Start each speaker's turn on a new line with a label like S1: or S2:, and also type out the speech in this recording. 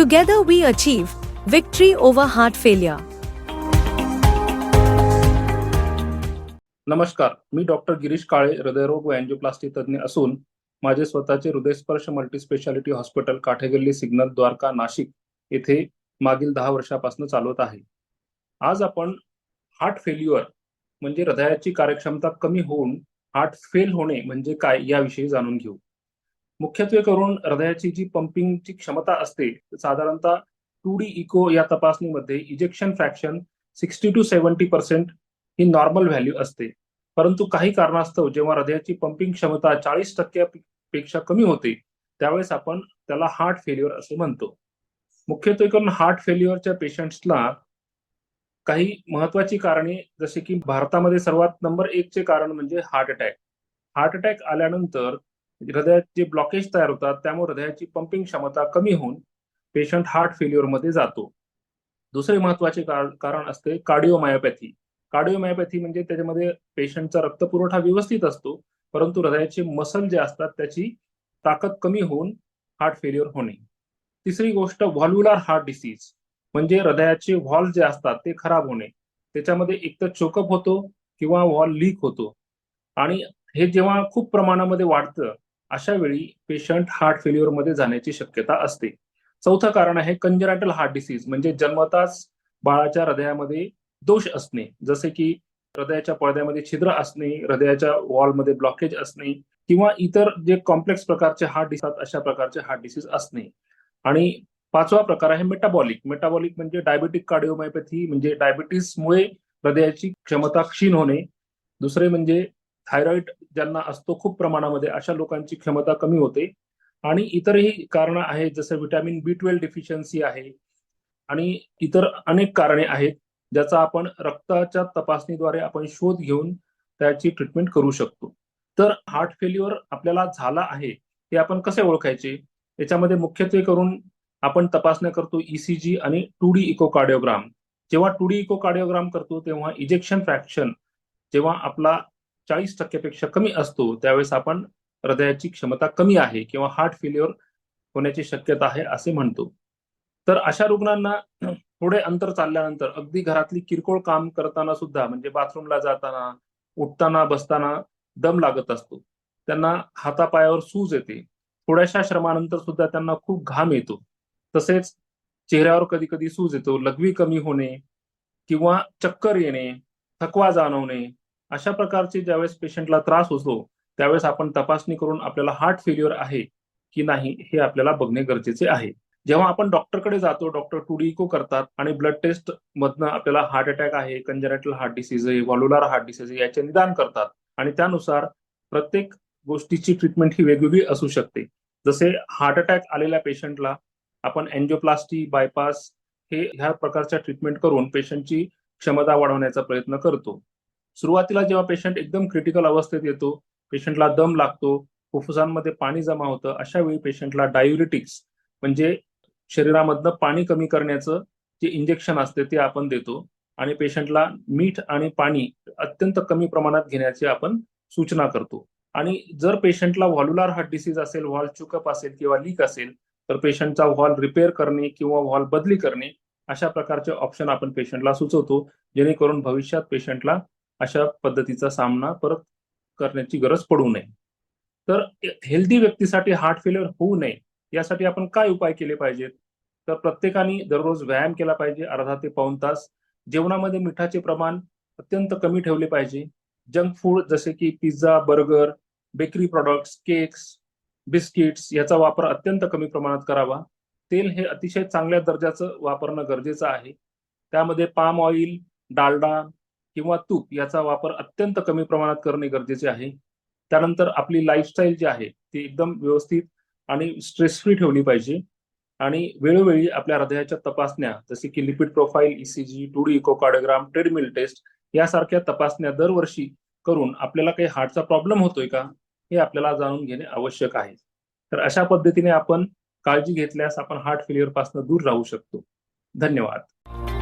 S1: Together we achieve victory over heart failure.
S2: नमस्कार, मी doctor Girish काळे, हृदयरोग व अँजिओप्लास्टी तज्ञ असून माझे स्वतःचे हृदयस्पर्श multispeciality hospital Kathegalli signal Dwarka Nashik येथे मागील 10 वर्षापासून चालवत आहे. आज आपण हार्ट फेल्युअर म्हणजे हृदयाची कार्यक्षमता कमी होऊन हार्ट फेल होणे म्हणजे काय याविषयी जाणून घेऊ. मुख्यत्वे करून हृदयाची जी पंपिंगची क्षमता असते साधारणतः 2D इको या तपासणीमध्ये ejection fraction 60 to 70% he normal value असते. परंतु काही कारणास्तव जेव्हा हृदयाची पंपिंग क्षमता 40% पेक्षा कमी होते त्यावेळेस आपण त्याला हार्ट फेल्युअर असे म्हणतो. मुख्यत्वे करून हार्ट फेल्युअरच्या पेशंट्सला काही महत्वाची कारणे जसे की भारतामध्ये सर्वात नंबर 1 चे कारण म्हणजे हार्ट अटॅक. हार्ट अटॅक आल्यानंतर हृदयात जे ब्लॉकेज तयार होतात त्यामुळे हृदयाची पंपिंग क्षमता कमी होऊन पेशंट हार्ट फेल्युअर मध्ये जातो. दुसरे महत्वाचे कारण असते कार्डिओमायोपॅथी. कार्डिओमायोपॅथी म्हणजे त्याच्यामध्ये पेशंटचा रक्तपुरवठा व्यवस्थित असतो परंतु हृदयाचे मसल जे असतात त्याची ताकद कमी होऊन हार्ट फेल्युअर होणे. तिसरी गोष्ट व्हॉल्व्युलर हार्ट डिसीज म्हणजे हृदयाचे व्हॉल्व जे असतात ते खराब होणे. त्याच्यामध्ये एकतर चोकअप होतो किंवा व्हॉल्व लीक होतो आणि हे जेव्हा खूप प्रमाणामध्ये वाढतं अशा वेळी पेशंट हार्ट फेल्युअर मध्ये जाण्याची शक्यता असते. चौथं कारण आहे कंजनायटल हार्ट डिसीज म्हणजे जन्मताच बाळाच्या हृदयामध्ये दोष असणे, जसे की हृदयाच्या पडद्यामध्ये छिद्र असणे, हृदयाच्या वॉलमध्ये ब्लॉकेज असणे किंवा इतर जे कॉम्प्लेक्स प्रकारचे हार्ट डिसीज अशा प्रकारचे हार्ट डिसीज असणे. आणि पाचवा प्रकार आहे मेटाबॉलिक. मेटाबॉलिक म्हणजे डायबेटिक कार्डिओमायोपॅथी म्हणजे डायबिटीसमुळे हृदयाची क्षमता क्षीण होणे. दुसरे म्हणजे थायरॉइड ज्यांना असतो खूप प्रमाणामध्ये अशा लोकांची क्षमता कमी होते. आणि इतरही कारणं आहेत जसं व्हिटॅमिन B12 डिफिशियन्सी आहे आणि इतर अनेक कारणे आहेत ज्याचा आपण रक्ताच्या तपासणीद्वारे आपण शोध घेऊन त्याची ट्रीटमेंट करू शकतो. तर हार्ट फेल्युअर आपल्याला झाला आहे हे आपण कसे ओळखायचे? याच्यामध्ये मुख्यत्वे करून आपण तपासण्या करतो ECG आणि 2D इकोकार्डिओग्राम. जेव्हा 2D इकोकार्डिओग्राम करतो तेव्हा इजेक्शन फ्रॅक्शन जेव्हा आपला 40% पेक्षा कमी असतो त्यावेळेस आपण हृदयाची क्षमता कमी आहे किंवा हार्ट फेल्युअर होण्याची शक्यता आहे असे म्हणतो. तर अशा रुग्णांना थोडे अंतर चालल्यानंतर अगदी घरातली किरकोळ काम करताना सुद्धा म्हणजे बाथरूमला जाताना, उठताना, बसताना दम लागत असतो. त्यांना हातापायावर सूज येते. थोड्याशा श्रमानंतर सुद्धा त्यांना खूप घाम येतो. तसेच चेहऱ्यावर कधी कधी सूज येतो, लघवी कमी होणे किंवा चक्कर येणे, थकवा जाणवणे अशा प्रकारचे ज्यावेळेस पेशंटला त्रास होतो त्यावेळेस आपण तपासणी करून आपल्याला हार्ट फेल्युअर आहे की नाही हे आपल्याला बघणे गरजेचे आहे. जेव्हा आपण डॉक्टरकडे जातो, डॉक्टर 2D इको करतात आणि ब्लड टेस्ट मधनं आपल्याला हार्ट अटॅक आहे, कंजनायटल हार्ट डिसीज आहे, व्हॉल्व्युलर हार्ट डिसीज आहे याचे निदान करतात आणि त्यानुसार प्रत्येक गोष्टीची ट्रीटमेंट ही वेगवेगळी असू शकते. जसे हार्ट अटॅक आलेल्या पेशंटला आपण अँजिओप्लास्टी, बायपास हे ह्या प्रकारच्या ट्रीटमेंट करून पेशंटची क्षमता वाढवण्याचा प्रयत्न करतो. सुरुवातीला जेव्हा पेशंट एकदम क्रिटिकल अवस्थेत येतो, पेशंटला दम लागतो, फुफ्फुसांमध्ये पाणी जमा होतं, अशा वेळी पेशंटला डायुरेटिक्स म्हणजे शरीरामधनं पाणी कमी करण्याचं जे इंजेक्शन असते ते आपण देतो आणि पेशंटला मीठ आणि पाणी अत्यंत कमी प्रमाणात घेण्याची आपण सूचना करतो. आणि जर पेशंटला व्हॉल्व्युलर हार्ट डिसीज असेल, व्हॉल्व चुकअप असेल किंवा लीक असेल तर पेशंटचा व्हॉल्व रिपेअर करणे किंवा व्हॉल्व बदली करणे अशा प्रकारचे ऑप्शन आपण पेशंटला सुचवतो जेणेकरून भविष्यात पेशंटला अशा पद्धतीचा सामना परत करण्याची गरज पडू नये. तर हेल्दी व्यक्तीसाठी हार्ट फेल्युअर होऊ नये यासाठी आपण काय उपाय केले पाहिजेत? तर प्रत्येकाने दररोज व्यायाम केला पाहिजे अर्धा ते पाऊण तास. जेवणामध्ये मिठाचे प्रमाण अत्यंत कमी ठेवले पाहिजे. जंक फूड जसे की pizza, burger, bakery products, cakes, biscuits याचा वापर अत्यंत कमी प्रमाणात करावा. तेल हे अतिशय चांगल्या दर्जाचं वापरणं गरजेचं आहे. त्यामध्ये पाम ऑइल, डालडा किंवा तूप याचा वापर अत्यंत कमी प्रमाणात करणे गरजेचे आहे. त्यानंतर आपली लाईफस्टाईल जी आहे ती एकदम व्यवस्थित आणि स्ट्रेस फ्री ठेवली पाहिजे आणि वेळोवेळी आपल्या हृदयाच्या तपासण्या जसे की lipid profile, ECG, 2D echocardiogram, treadmill test यासारख्या तपासण्या दरवर्षी करून आपल्याला काही हार्टचा प्रॉब्लेम होतोय का हे आपल्याला जाणून घेणे आवश्यक आहे. तर अशा पद्धतीने आपण काळजी घेतल्यास आपण हार्ट फेल्युअर पासून दूर राहू शकतो. धन्यवाद.